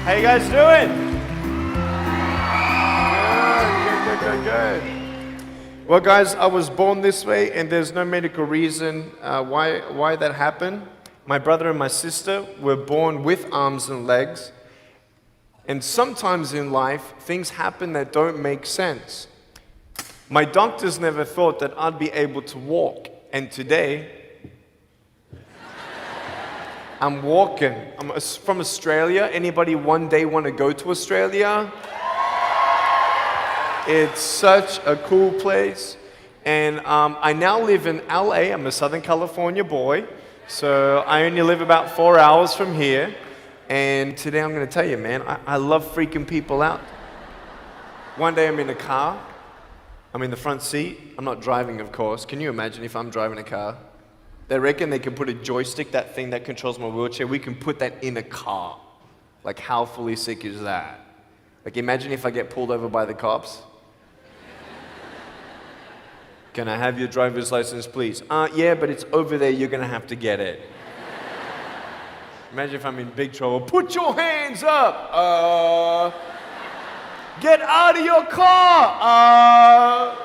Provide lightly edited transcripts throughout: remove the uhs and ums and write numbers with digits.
How you guys doing? Good. Well, guys, I was born this way, and there's no medical reason why that happened. My brother and my sister were born with arms and legs, and sometimes in life, things happen that don't make sense. My doctors never thought that I'd be able to walk, and today, I'm walking. I'm from Australia. Anybody one day want to go to Australia? It's such a cool place. And I now live in LA. I'm a Southern California boy. So I only live about 4 hours from here. And today I'm going to tell you, man, I love freaking people out. One day I'm in a car. I'm in the front seat. I'm not driving, of course. Can you imagine if I'm driving a car? They reckon they can put a joystick, that thing that controls my wheelchair, we can put that in a car. Like, how fully sick is that? Like, imagine if I get pulled over by the cops. Can I have your driver's license, please? Yeah, but it's over there, you're gonna have to get it. Imagine if I'm in big trouble. Put your hands up! Get out of your car!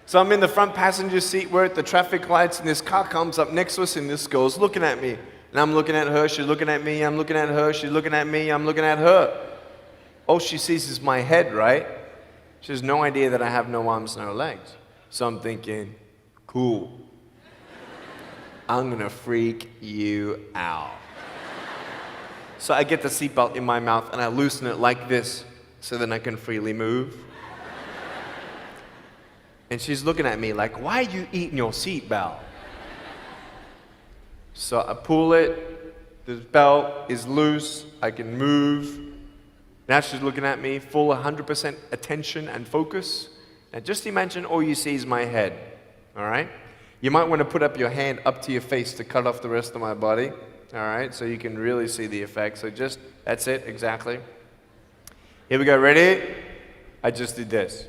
So I'm in the front passenger seat, we're at the traffic lights, and this car comes up next to us, and this girl's looking at me. And I'm looking at her, she's looking at me, I'm looking at her, she's looking at me, I'm looking at her. All she sees is my head, right? She has no idea that I have no arms, no legs. So I'm thinking, cool. I'm gonna freak you out. So I get the seatbelt in my mouth, and I loosen it like this, so then I can freely move. And she's looking at me like, why are you eating your seatbelt? So I pull it, the belt is loose, I can move. Now she's looking at me, full 100% attention and focus. Now just imagine all you see is my head, all right? You might want to put up your hand up to your face to cut off the rest of my body, all right? So you can really see the effect. So just, that's it, exactly. Here we go, ready? I just did this.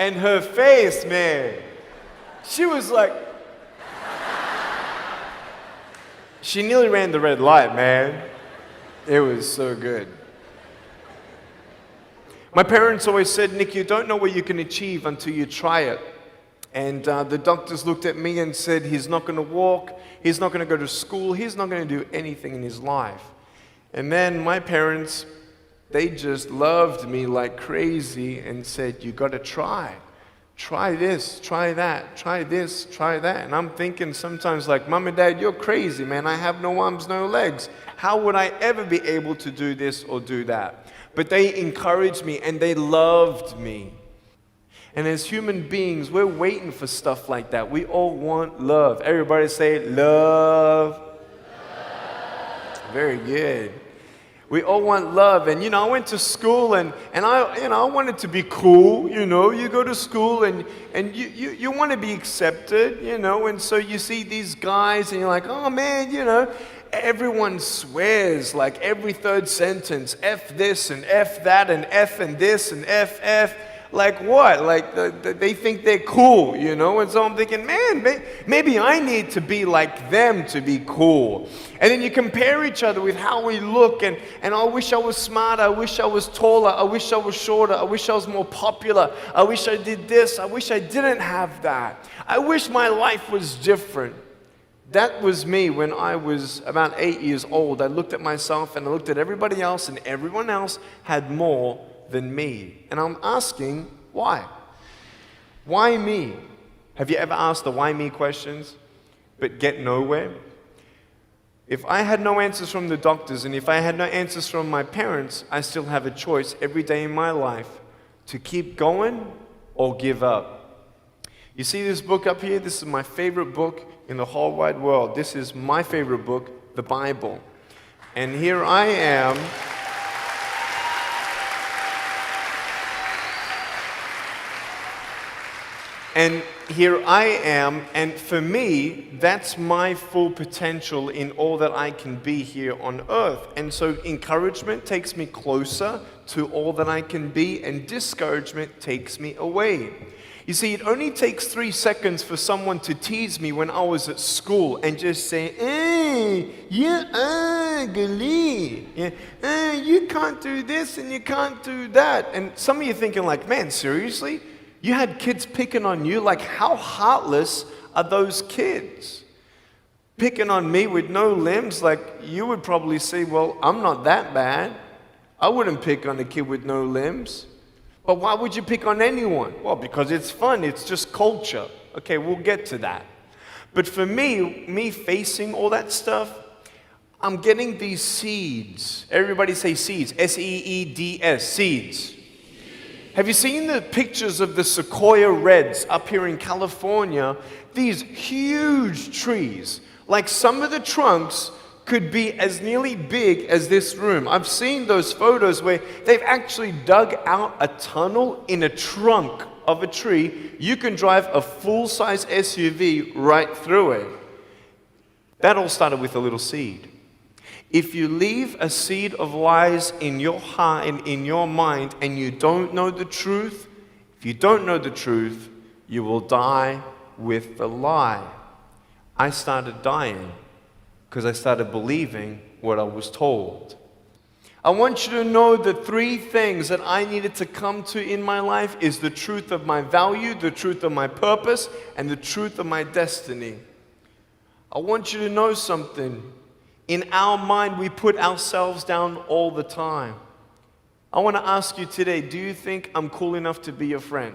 And her face, man, she was like, she nearly ran the red light, man. It was so good. My parents always said, Nick, you don't know what you can achieve until you try it. And the doctors looked at me and said, he's not going to walk, he's not going to go to school, he's not going to do anything in his life. And then my parents, they just loved me like crazy and said, you got to try. Try this, try that, try this, try that. And I'm thinking sometimes like, Mom and Dad, you're crazy, man. I have no arms, no legs. How would I ever be able to do this or do that? But they encouraged me and they loved me. And as human beings, we're waiting for stuff like that. We all want love. Everybody say love. Very good. We all want love. And, I went to school and I wanted to be cool, You go to school and you want to be accepted, And so you see these guys and you're like, oh, man, everyone swears like every third sentence, F this and F that and F and this and F. Like what? Like they think they're cool, And so I'm thinking, man, maybe I need to be like them to be cool. And then you compare each other with how we look, and I wish I was smarter, I wish I was taller, I wish I was shorter, I wish I was more popular, I wish I did this, I wish I didn't have that. I wish my life was different. That was me when I was about 8 years old. I looked at myself and I looked at everybody else, and everyone else had more than me. And I'm asking, why? Why me? Have you ever asked the why me questions, but get nowhere? If I had no answers from the doctors, and if I had no answers from my parents, I still have a choice every day in my life to keep going or give up. You see this book up here? This is my favorite book in the whole wide world. This is my favorite book, the Bible. And here I am. And here I am, and for me, that's my full potential in all that I can be here on earth. And so encouragement takes me closer to all that I can be, and discouragement takes me away. You see, it only takes 3 seconds for someone to tease me when I was at school and just say, you're ugly. You can't do this and you can't do that. And some of you thinking like, man, seriously? You had kids picking on you? Like, how heartless are those kids? Picking on me with no limbs? Like, you would probably say, well, I'm not that bad. I wouldn't pick on a kid with no limbs. But why would you pick on anyone? Well, because it's fun. It's just culture. Okay, we'll get to that. But for me facing all that stuff, I'm getting these seeds. Everybody say seeds. S-E-E-D-S, seeds. Have you seen the pictures of the sequoia reds up here in California? These huge trees. Like some of the trunks could be as nearly big as this room. I've seen those photos where they've actually dug out a tunnel in a trunk of a tree. You can drive a full-size SUV right through it. That all started with a little seed. If you leave a seed of lies in your heart and in your mind and you don't know the truth, if you don't know the truth, you will die with the lie. I started dying because I started believing what I was told. I want you to know the 3 things that I needed to come to in my life is the truth of my value, the truth of my purpose, and the truth of my destiny. I want you to know something. In our mind, we put ourselves down all the time. I want to ask you today, do you think I'm cool enough to be your friend?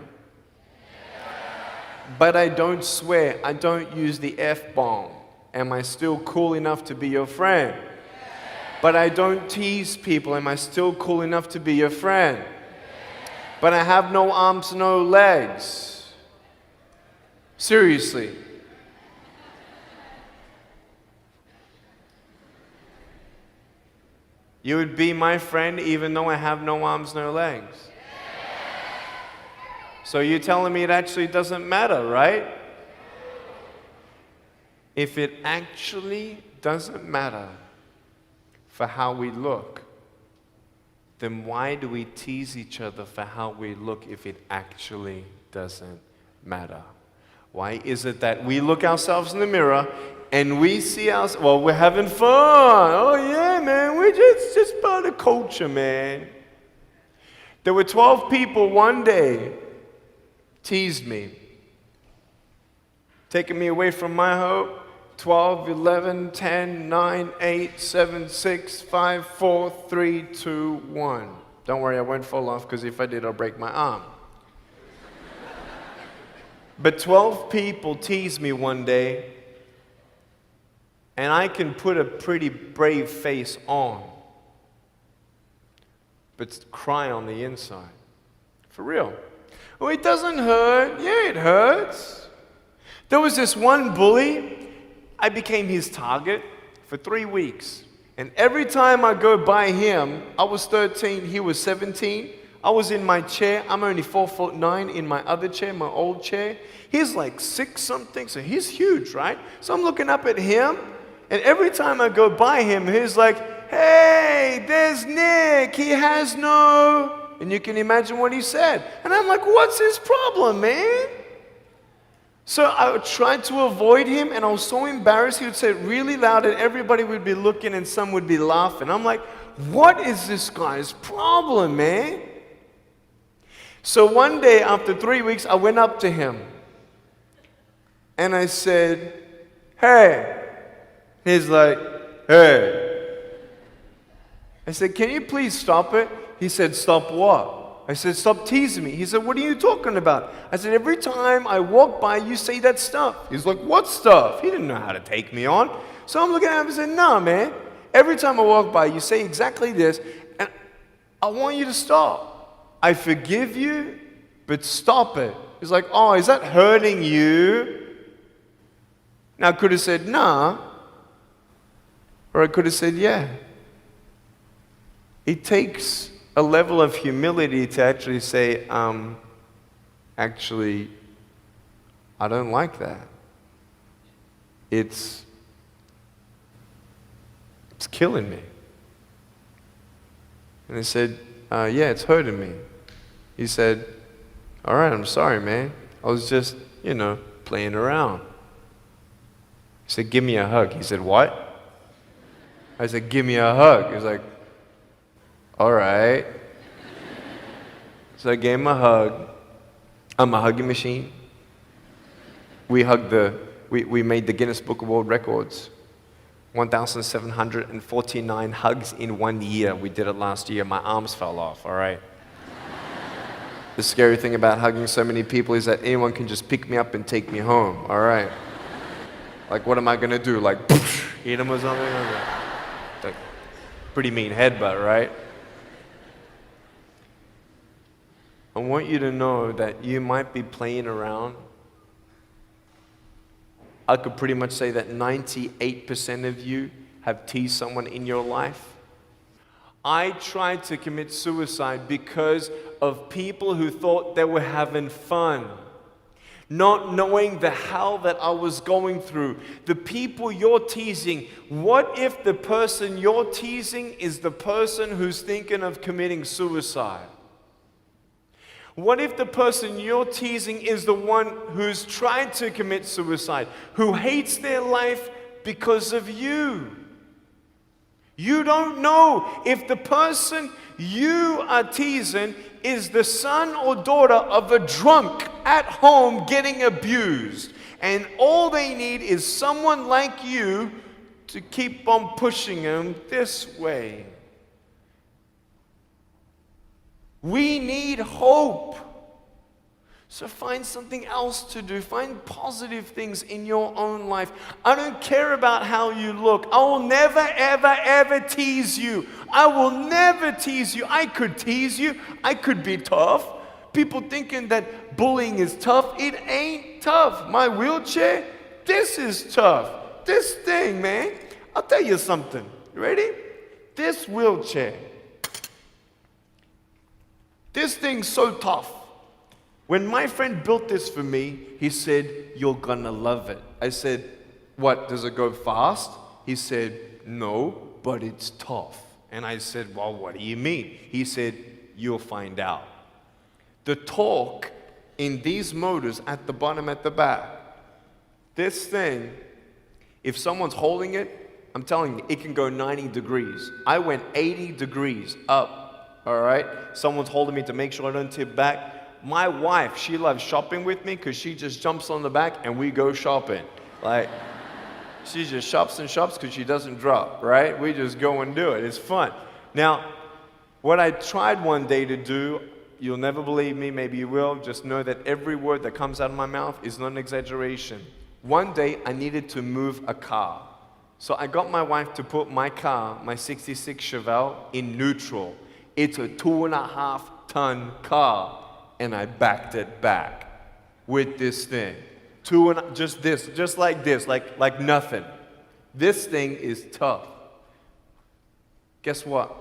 But I don't swear, I don't use the F-bomb. Am I still cool enough to be your friend? But I don't tease people. Am I still cool enough to be your friend? But I have no arms, no legs. Seriously. You would be my friend even though I have no arms, no legs. So you're telling me it actually doesn't matter, right? If it actually doesn't matter for how we look, then why do we tease each other for how we look if it actually doesn't matter? Why is it that we look ourselves in the mirror and we see ourselves, well, we're having fun. Oh yeah, man, we're just part of culture, man. There were 12 people one day teased me, taking me away from my hope. 12, 11, 10, 9, 8, 7, 6, 5, 4, 3, 2, 1. Don't worry, I won't fall off because if I did, I'll break my arm. But 12 people teased me one day, and I can put a pretty brave face on, but cry on the inside. For real. Oh, it doesn't hurt. Yeah, it hurts. There was this one bully. I became his target for 3 weeks. And every time I go by him, I was 13, he was 17. I was in my chair. I'm only 4'9" in my other chair, my old chair. He's like 6 something, so he's huge, right? So I'm looking up at him, and every time I go by him, he's like, hey, there's Nick. He has no... And you can imagine what he said. And I'm like, what's his problem, man? So I tried to avoid him, and I was so embarrassed. He would say it really loud, and everybody would be looking, and some would be laughing. I'm like, what is this guy's problem, man? So one day, after 3 weeks, I went up to him, and I said, hey. He's like, hey. I said, can you please stop it? He said, stop what? I said, stop teasing me. He said, what are you talking about? I said, every time I walk by, you say that stuff. He's like, what stuff? He didn't know how to take me on. So I'm looking at him and said, no, man. Every time I walk by, you say exactly this, and I want you to stop. I forgive you, but stop it. He's like, oh, is that hurting you? Now, I could have said, nah. Or I could have said, yeah. It takes a level of humility to actually say, actually, I don't like that. It's killing me. And I said, yeah, it's hurting me. He said, all right, I'm sorry, man. I was just, playing around. He said, give me a hug. He said, what? I said, give me a hug. He was like, all right. So I gave him a hug. I'm a hugging machine. We made the Guinness Book of World Records. 1,749 hugs in 1 year. We did it last year. My arms fell off, all right? The scary thing about hugging so many people is that anyone can just pick me up and take me home, all right? Like, what am I gonna do? Like, eat them or something? Like, pretty mean headbutt, right? I want you to know that you might be playing around. I could pretty much say that 98% of you have teased someone in your life. I tried to commit suicide because of people who thought they were having fun, not knowing the hell that I was going through. The people you're teasing, what if the person you're teasing is the person who's thinking of committing suicide? What if the person you're teasing is the one who's tried to commit suicide, who hates their life because of you? You don't know if the person you are teasing is the son or daughter of a drunk at home getting abused. And all they need is someone like you to keep on pushing them this way. We need hope. So find something else to do. Find positive things in your own life. I don't care about how you look. I will never, ever, ever tease you. I will never tease you. I could tease you. I could be tough. People thinking that bullying is tough. It ain't tough. My wheelchair, this is tough. This thing, man. I'll tell you something. You ready? This wheelchair. This thing's so tough. When my friend built this for me, he said, you're gonna love it. I said, what, does it go fast? He said, no, but it's tough. And I said, well, what do you mean? He said, you'll find out. The torque in these motors at the bottom, at the back, this thing, if someone's holding it, I'm telling you, it can go 90 degrees. I went 80 degrees up. All right? Someone's holding me to make sure I don't tip back. My wife, she loves shopping with me because she just jumps on the back and we go shopping. Like, she just shops and shops because she doesn't drop, right? We just go and do it. It's fun. Now, what I tried one day to do, you'll never believe me, maybe you will, just know that every word that comes out of my mouth is not an exaggeration. One day, I needed to move a car. So I got my wife to put my car, my 66 Chevelle, in neutral. It's a 2.5-ton car, and I backed it back with this thing. Just like this, like nothing. This thing is tough. Guess what?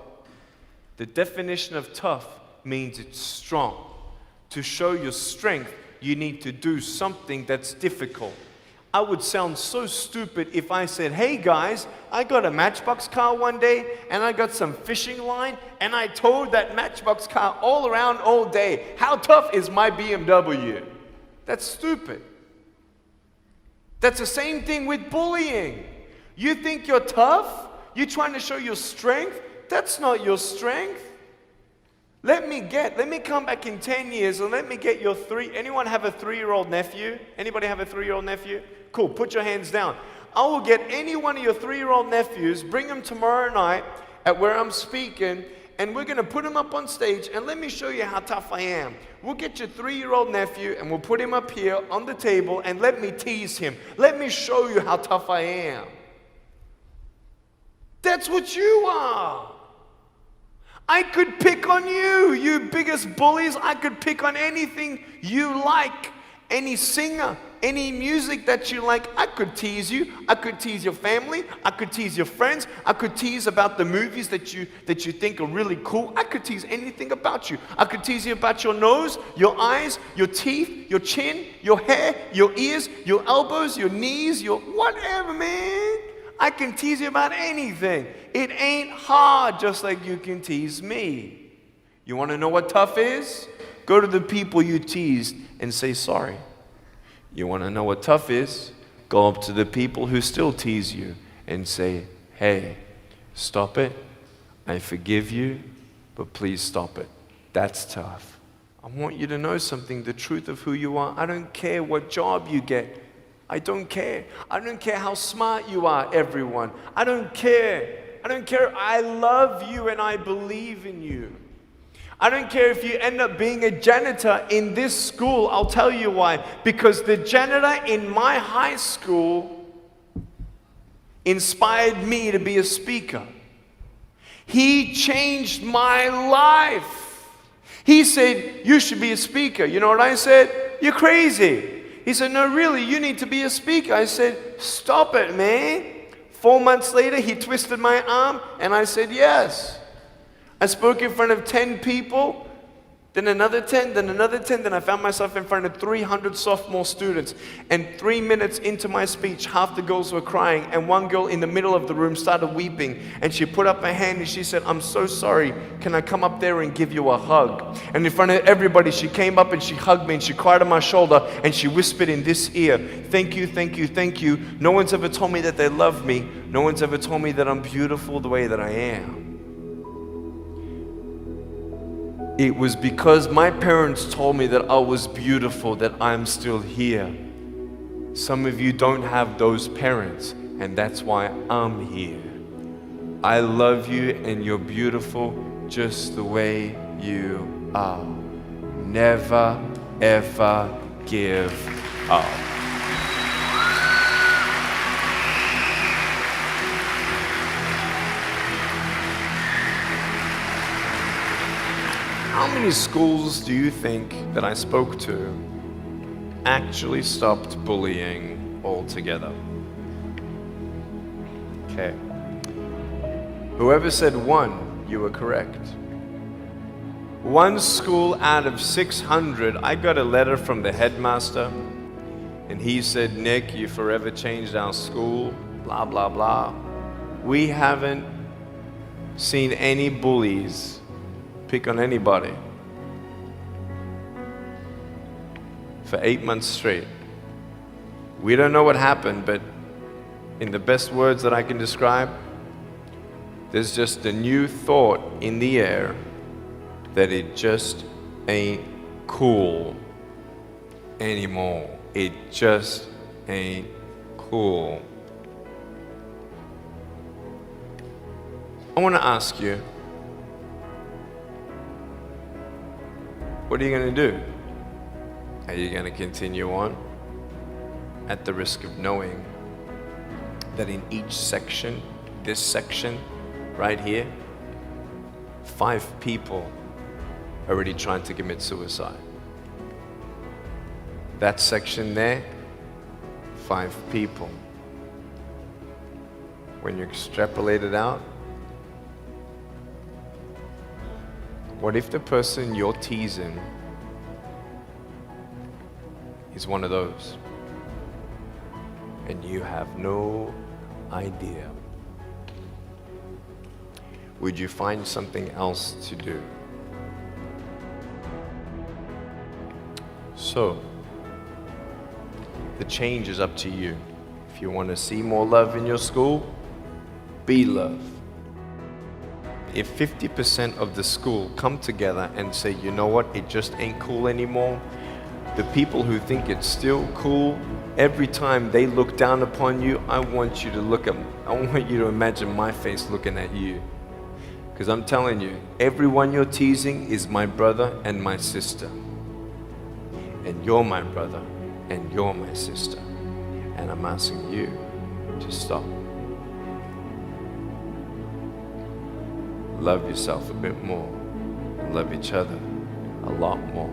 The definition of tough means it's strong. To show your strength, you need to do something that's difficult. I would sound so stupid if I said, hey guys, I got a Matchbox car one day and I got some fishing line and I towed that Matchbox car all around all day. How tough is my BMW? That's stupid. That's the same thing with bullying. You think you're tough? You're trying to show your strength? That's not your strength. Let me come back in 10 years and let me get your anyone have a 3-year-old nephew? Anybody have a 3-year-old nephew? Cool, put your hands down. I will get any one of your 3-year-old nephews, bring them tomorrow night at where I'm speaking, and we're gonna put him up on stage and let me show you how tough I am. We'll get your 3-year-old nephew and we'll put him up here on the table and let me tease him. Let me show you how tough I am. That's what you are. I could pick on you, you biggest bullies. I could pick on anything you like. Any singer, Any music that you like, I could tease you. I could tease your family. I could tease your friends. I could tease about the movies that you think are really cool. I could tease anything about you. I could tease you about your nose, your eyes, your teeth, your chin, your hair, your ears, your elbows, your knees, your whatever, man. I can tease you about anything. It ain't hard, just like you can tease me. You want to know what tough is? Go to the people you teased and say sorry. You want to know what tough is? Go up to the people who still tease you and say, hey, stop it. I forgive you, but please stop it. That's tough. I want you to know something, the truth of who you are. I don't care what job you get. I don't care. I don't care how smart you are, everyone. I don't care. I don't care. I love you and I believe in you. I don't care if you end up being a janitor in this school. I'll tell you why. Because the janitor in my high school inspired me to be a speaker. He changed my life. He said, you should be a speaker. You know what I said? You're crazy. He said, no, really, you need to be a speaker. I said, stop it, man. 4 months later, he twisted my arm, and I said, yes. I spoke in front of 10 people, then another 10, then another 10, then I found myself in front of 300 sophomore students. And 3 minutes into my speech, half the girls were crying, and one girl in the middle of the room started weeping, and she put up her hand and she said, I'm so sorry, can I come up there and give you a hug? And in front of everybody, she came up and she hugged me and she cried on my shoulder and she whispered in this ear, thank you, thank you, thank you. No one's ever told me that they love me. No one's ever told me that I'm beautiful the way that I am. It was because my parents told me that I was beautiful that I'm still here. Some of you don't have those parents, and that's why I'm here. I love you, and you're beautiful just the way you are. Never, ever give up. How many schools do you think that I spoke to actually stopped bullying altogether? Okay. Whoever said 1, you were correct. 1 school out of 600, I got a letter from the headmaster, and he said, Nick, you forever changed our school, blah, blah, blah. We haven't seen any bullies pick on anybody for 8 months straight. We don't know what happened, but in the best words that I can describe, there's just a new thought in the air that it just ain't cool anymore. It just ain't cool. I want to ask you, what are you going to do? Are you going to continue on at the risk of knowing that in each section, this section right here, 5 people already trying to commit suicide? That section there, 5 people. When you extrapolate it out, what if the person you're teasing is one of those, and you have no idea? Would you find something else to do? So, the change is up to you. If you want to see more love in your school, be love. If 50% of the school come together and say, you know what, it just ain't cool anymore, the people who think it's still cool, every time they look down upon you, I want you to imagine my face looking at you. Because I'm telling you, everyone you're teasing is my brother and my sister. And you're my brother and you're my sister. And I'm asking you to stop. Love yourself a bit more and love each other a lot more.